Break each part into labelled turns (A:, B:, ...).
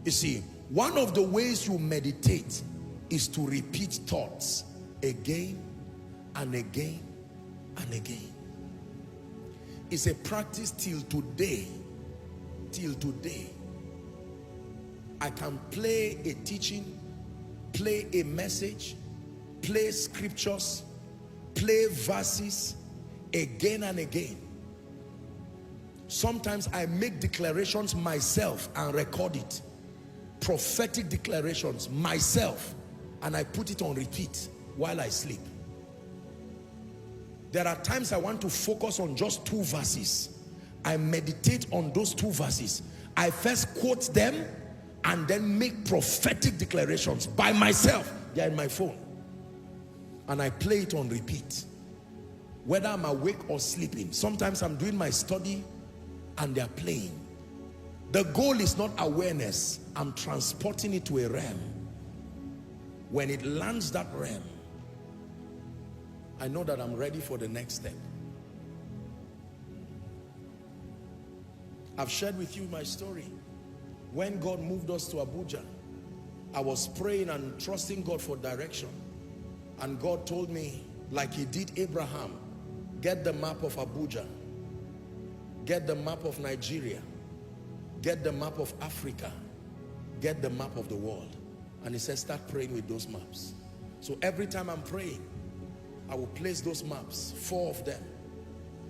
A: You see, one of the ways you meditate is to repeat thoughts again and again and again. It's a practice till today. Till today. I can play a teaching, play a message, play scriptures, play verses again and again. Sometimes I make declarations myself and record it. Prophetic declarations myself, and I put it on repeat while I sleep. There are times I want to focus on just 2 verses. I meditate on those 2 verses. I first quote them and then make prophetic declarations by myself. They are in my phone. And I play it on repeat. Whether I'm awake or sleeping. Sometimes I'm doing my study and they're playing. The goal is not awareness. I'm transporting it to a realm. When it lands that realm, I know that I'm ready for the next step. I've shared with you my story. When God moved us to Abuja, I was praying and trusting God for direction. And God told me, like he did Abraham, get the map of Abuja, get the map of Nigeria, get the map of Africa, get the map of the world. And he said, start praying with those maps. So every time I'm praying, I will place those maps, 4 of them.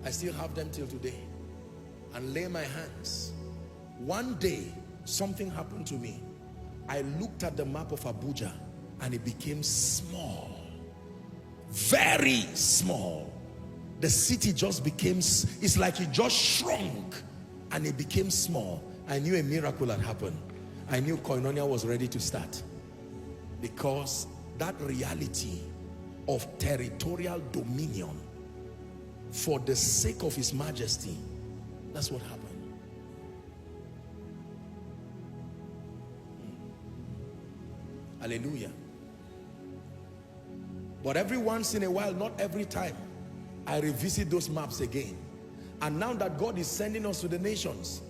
A: I still have them till today. And lay my hands. One day, something happened to me. I looked at the map of Abuja and it became small. Very small. The city just became, it's like it just shrunk and it became small. I knew a miracle had happened. I knew Koinonia was ready to start. Because that reality of territorial dominion for the sake of his majesty, that's what happened. Hallelujah. But every once in a while, not every time, I revisit those maps again. And now that God is sending us to the nations,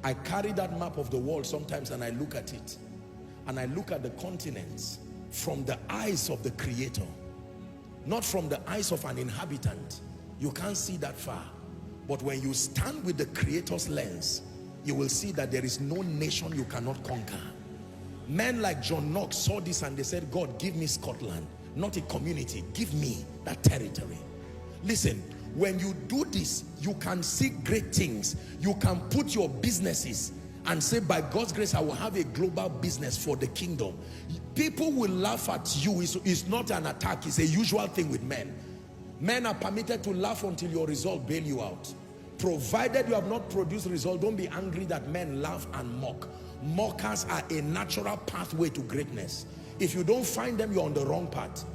A: I carry that map of the world sometimes and I look at it. And I look at the continents from the eyes of the Creator, not from the eyes of an inhabitant. You can't see that far. But when you stand with the Creator's lens, you will see that there is no nation you cannot conquer. Men like John Knox saw this and they said, God, give me Scotland, not a community. Give me that territory. Listen, when you do this, you can see great things. You can put your businesses and say, by God's grace, I will have a global business for the kingdom. People will laugh at you. It's not an attack. It's a usual thing with men. Men are permitted to laugh until your result bail you out. Provided you have not produced result, don't be angry that men laugh and mock. Mockers are a natural pathway to greatness. If you don't find them, you're on the wrong path.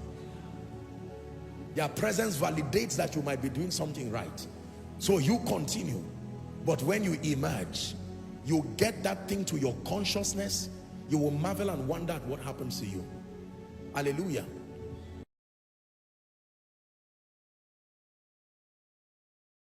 A: Their presence validates that you might be doing something right. So you continue. But when you emerge, you get that thing to your consciousness, you will marvel and wonder at what happens to you. Hallelujah.